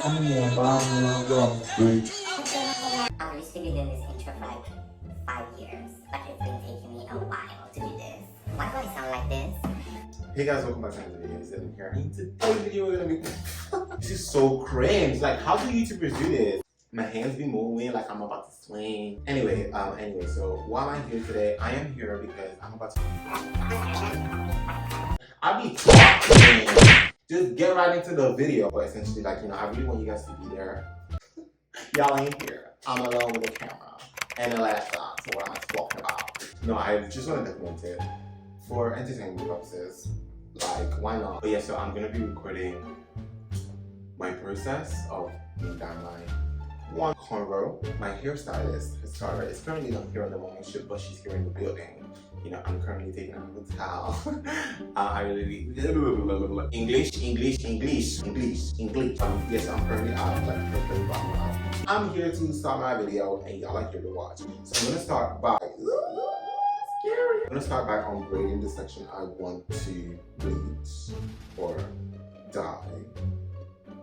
Ano mo yan? Baka mga gums, right? I've used to be doing this intro for like 5 years, but it's been taking me a while to do this. Why do I sound like this? Hey guys, welcome back to another video. It's Dylan here. And today's video we're gonna be this is so cringe. Like, how do YouTubers do this? My hands be moving like I'm about to swing. Anyway, so why am I here today? I am here because I'm about to I be talking. Just get right into the video. But essentially, like, you know, I really want you guys to be there. Y'all ain't here. I'm alone with the camera and the laptop, so what am I talking about? No, I just want to document it for entertainment purposes. Like, why not? But yeah, so I'm gonna be recording my process of being done my one cornrow. My hairstylist, Tara, is currently not here at the moment, but she's here in the building. You know, I'm currently taking a hotel. I really English. Yes, I'm currently out, like perfectly out. I'm here to start my video, and y'all are here to watch. So I'm gonna start by scary. I'm gonna start by ungrading the section I want to bleach or dye.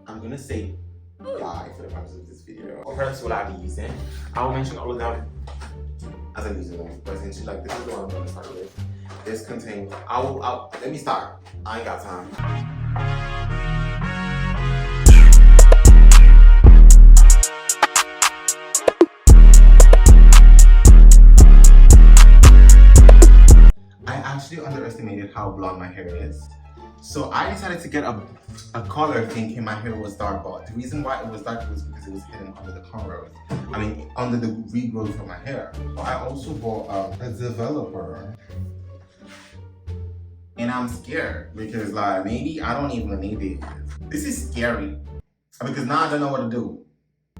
I'm gonna say dye for the purpose of this video. What products will I be using? I will mention all of them as I'm using them, but essentially, like, this is the one I'm gonna start with. This contains, let me start. I ain't got time. I actually underestimated how blonde my hair is. So I decided to get a color thinking my hair was dark, but the reason why it was dark was because it was hidden under the cornrows. I mean, under the regrowth of my hair. But I also bought a developer. And I'm scared because, like, maybe I don't even need it. This is scary because now I don't know what to do.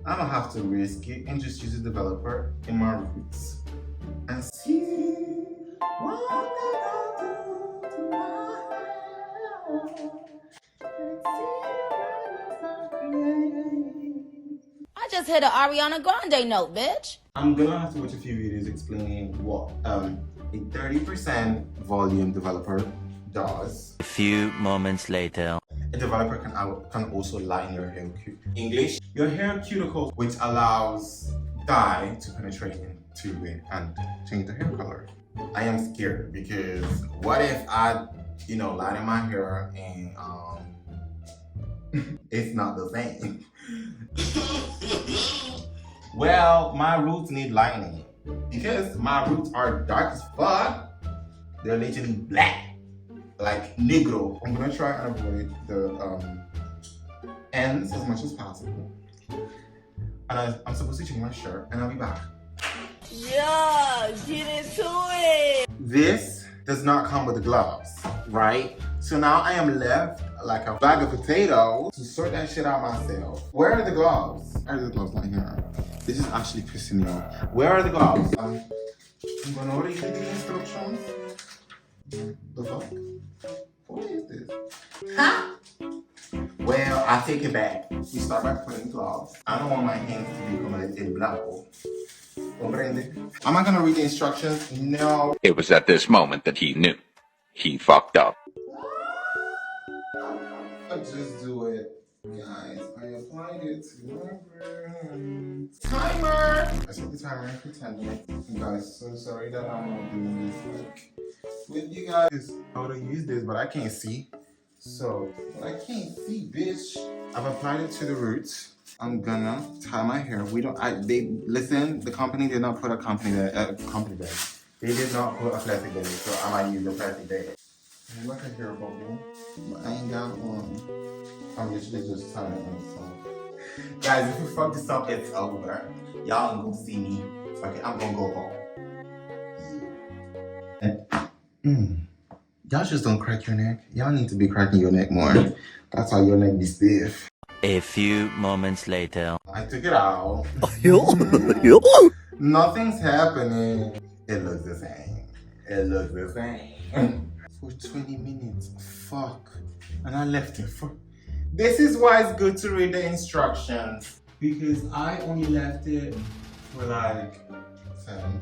I'm gonna have to risk it and just use a developer in my roots and see what I just hit an Ariana Grande note, bitch. I'm gonna have to watch a few videos explaining what a 30% volume developer does. A few moments later. A developer can also line your hair English. Your hair cuticles, which allows dye to penetrate into it and change the hair color. I am scared because what if I, you know, line in my hair and it's not the same. Well, my roots need lining because my roots are dark as fuck. They're literally black, like negro. I'm gonna try and avoid the ends as much as possible. And I'm supposed to change my shirt and I'll be back. Yeah, get into it. This does not come with the gloves, right? So now I am left like a bag of potatoes to sort that shit out myself. Where are the gloves? Where are the gloves? Not here. This is actually pissing me off. Where are the gloves? I'm gonna read the instructions. The fuck? What is this? Huh? Well, I take it back. We start by putting gloves. I don't want my hands to become a little blanco. Am I gonna read the instructions? No. It was at this moment that he knew. He fucked up. I just do it. Guys, I applied it to my brain. Timer! I set the timer for 10 minutes. Guys, so sorry that I'm not doing this like with you guys. I would have used this, but I can't see. So, I can't see, bitch. I've applied it to the roots. I'm gonna tie my hair. Listen, the company did not put a company bag. They did not put a plastic bag, so I might use a plastic bag. Like a hair bubble, but I ain't got one. I'm literally just tying it myself. Guys, if we fuck this up, it's over. Y'all ain't gonna see me. Okay, I'm gonna go home. And, y'all just don't crack your neck. Y'all need to be cracking your neck more. That's how your neck be stiff. A few moments later. I took it out. Nothing's happening. It looks the same. It looks the same. For 20 minutes. Fuck. And I left it for... This is why it's good to read the instructions. Because I only left it for like 7.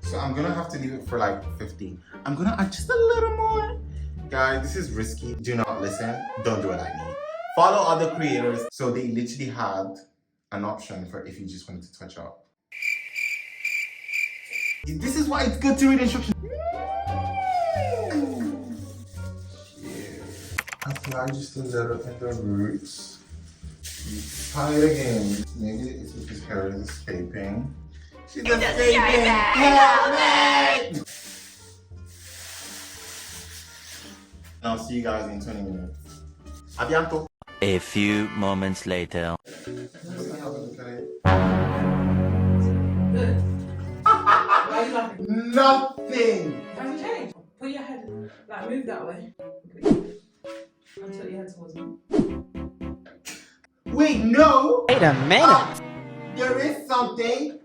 So I'm gonna have to leave it for like 15. I'm gonna add just a little more. Guys, this is risky. Do not listen. Don't do it like me. follow other creators. So they literally had an option for if you just wanted to touch up. This is why it's good to read instructions. Apply just a little in the roots. Tie it again. Maybe it's because his hair is escaping. She's escaping! Help me! I'll see you guys in 20 minutes. A bientôt. A few moments later. Nothing! Has it changed? Put your head, like move that way. And put your head towards me. Wait, no! Wait a minute! There is something!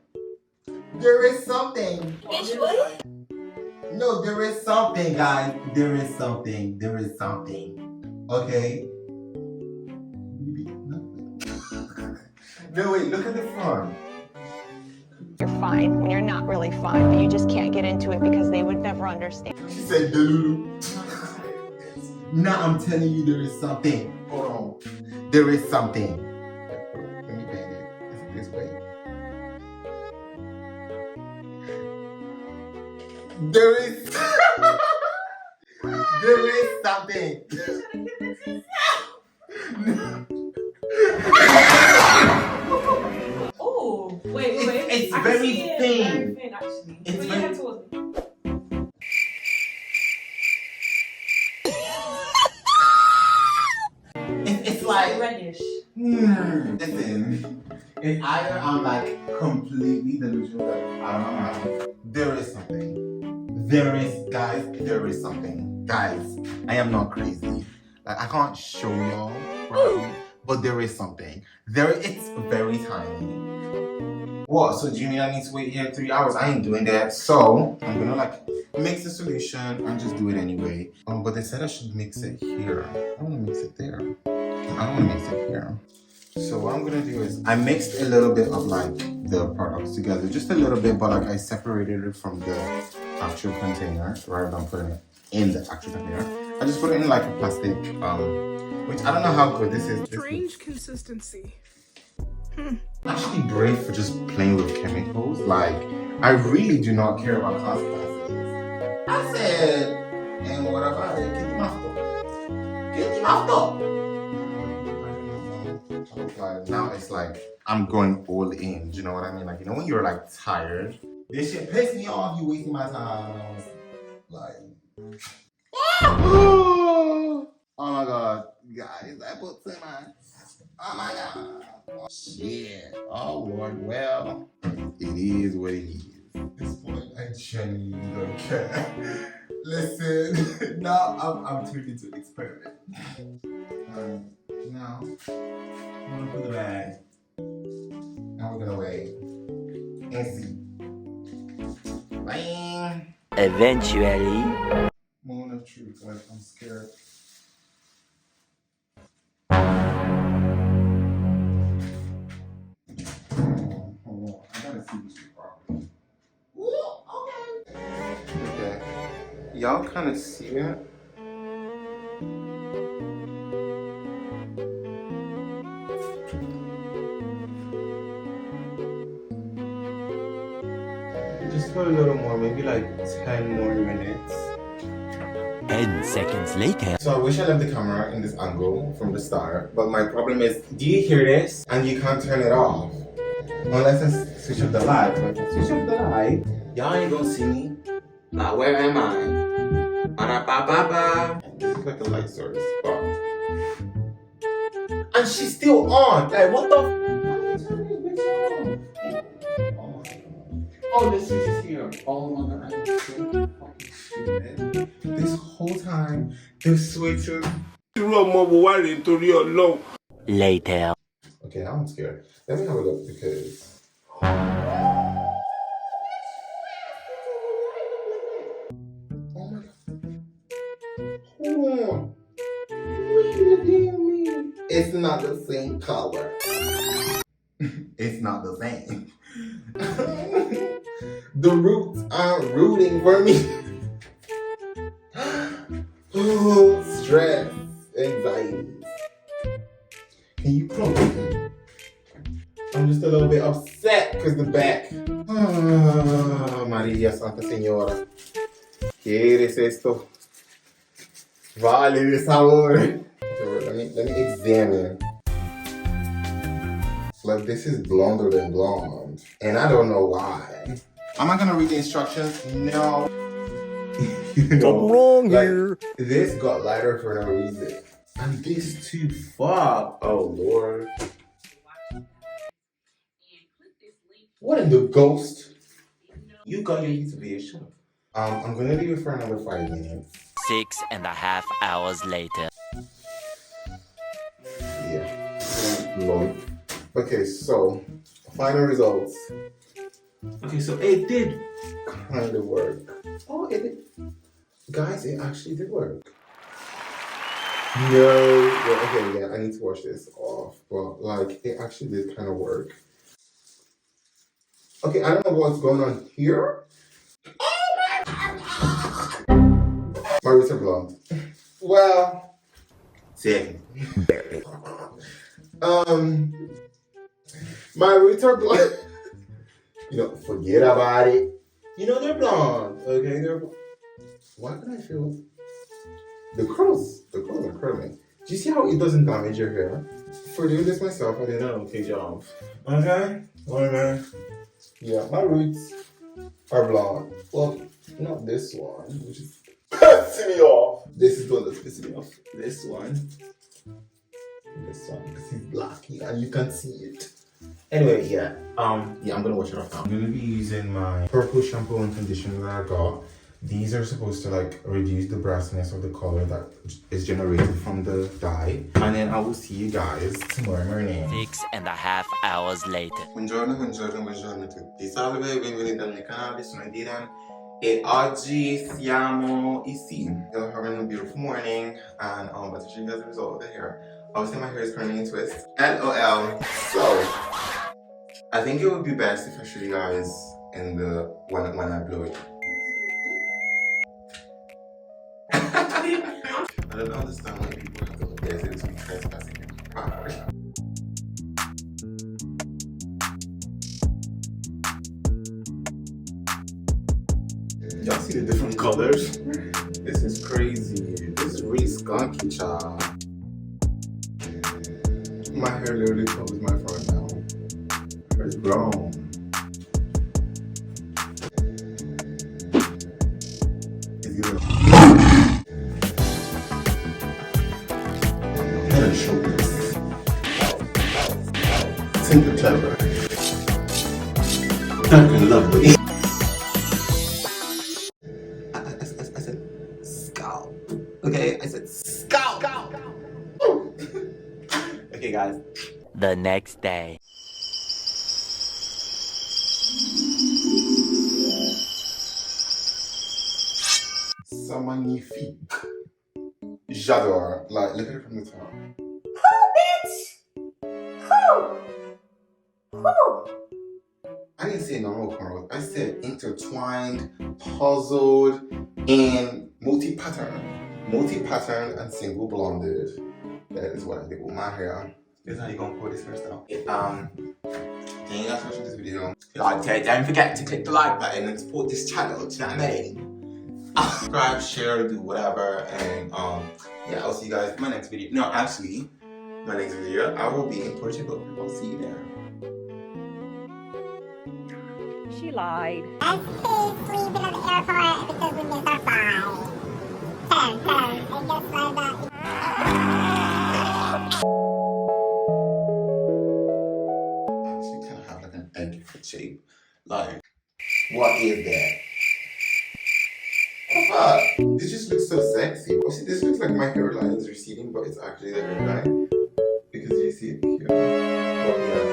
There is something! No, there is something, guys. There is something. There is something. Okay? No, wait, look at the front. You're fine when you're not really fine, but you just can't get into it because they would never understand. She said, Delulu. Now I'm telling you there is something. Hold on. There is something. Let me bend it. This way. There is... there is something. Oh, wait. It's I can very see it thin. very thin, actually. It's Put your very... head towards me. It's like... reddish. Listen, if either I'm like completely delusional, like I don't know, there is something. There is, guys, there is something. Guys, I am not crazy. Like I can't show y'all probably, but there is something. It's very tiny. What? So do you mean I need to wait here 3 hours? I ain't doing that. So I'm gonna like mix the solution and just do it anyway. But they said I should mix it here. I don't wanna mix it there. I don't want to mix it here. So what I'm gonna do is I mixed a little bit of like the products together, just a little bit, but like I separated it from the actual container rather than putting it in the actual container. I just put it in like a plastic, which I don't know how good this is. Strange consistency. I'm actually brave for just playing with chemicals. Like I really do not care about consequences. I said, and what about it? Get your mouth up. Get your mouth up. Now it's like I'm going all in. Do you know what I mean? Like, you know when you're like tired? This shit pissed me off. You wasting my time. And I was like, oh my god, guys, I put too much. Oh my god. Oh, shit. Oh Lord. Well, it is what it is. At this point, I genuinely don't care. Listen, now I'm turning to an experiment. Now, I'm gonna put the bag. Now we're gonna wait and see. Bang! Eventually. Moment of truth, like I'm scared. Hold on. I gotta see this properly. Ooh, okay. Y'all kind of see it? Just for a little more, maybe like 10 more minutes. 10 seconds later. So I wish I left the camera in this angle from the start, but my problem is, do you hear this? And you can't turn it off. Unless I switch up the light. So I can switch up the light. Y'all ain't gonna see me. Now where am I? This is like a light source. Oh. And she's still on. Like what the Oh, the switch is here. Oh my god, I'm so fucking stupid. This whole time, the switch is... Later. Okay, I'm scared. Let me have a look because... Oh my god. Hold on. Wait a damn minute. It's not the same color. It's not the same. The roots aren't rooting for me. Oh, stress, anxiety. Can you plump me? I'm just a little bit upset because the back. Ah, María Santa Señora. ¿Qué es esto? Vale de sabor. Okay, let me examine. Like, this is blonder than blonde. And I don't know why. Am I gonna read the instructions? No. You know, Something wrong like, here. this got lighter for no reason. And this too far. Oh Lord. What in the ghost? You got your YouTube video show. I'm gonna leave it for another 5 minutes. 6.5 hours later. Yeah. Lord. Okay, so final results. Okay, so it did kind of work. Oh, it did. Guys, it actually did work. No, well, okay, yeah, I need to wash this off, but like, it actually did kind of work. Okay, I don't know what's going on here. My roots are blonde. Well, technically. My roots are blonde. You know, forget about it. You know, they're blonde. Okay, they're blonde. Why can I feel the curls? The curls are curling. Do you see how it doesn't damage your hair? For doing this myself, I did an okay job. Okay? Alright. Yeah, my roots are blonde. Well, not this one, which is pissing me off. This is the one that's pissing me off. This one. This one, because it's black and you can see it. Anyway, yeah, I'm gonna wash it off now. I'm gonna be using my purple shampoo and conditioner that I got. These are supposed to like reduce the brightness of the color that is generated from the dye. And then I will see you guys tomorrow morning. 6.5 hours later. Buongiorno a tutti. Salve, benvenuti al mio canale, sono Dylan. E oggi siamo ici. You're having a beautiful morning, and I'm about to show you guys the result of the hair. Obviously my hair is curling in twists. LOL. So, I think it would be best if I show you guys in the when I blow it. I don't understand why people have to look at it to be trespassing in the property. Y'all see the different colors? This is crazy. This is really skunky, child. My hair literally covers my front now. My hair is grown. It's good. I'm gonna show this. Super clever. Dark and lovely. I said scalp. Okay, I said scalp. Okay, guys. The next day. C'est magnifique. J'adore. Like, look at it from the top. I didn't say normal cornrows. I said intertwined, puzzled, and multi-patterned. Multi-patterned and single blonded. That is what I did with my hair. This is how you're gonna pull this hairstyle. Thank you guys for watching this video. Like it, don't forget to click the like button and support this channel, do you know what I mean? Subscribe, share, do whatever, and yeah, I'll see you guys in my next video. No, actually, my next video, I will be in Portugal. I'll see you there. She lied. Let's sleep in the airport because we missed our flight. And just like that. Actually, kind of have like an egg shape. Like, what is that? What the fuck? This just looks so sexy. Oh, see, this looks like my hairline is receding, but it's actually the hairline. Because you see it here. But yeah.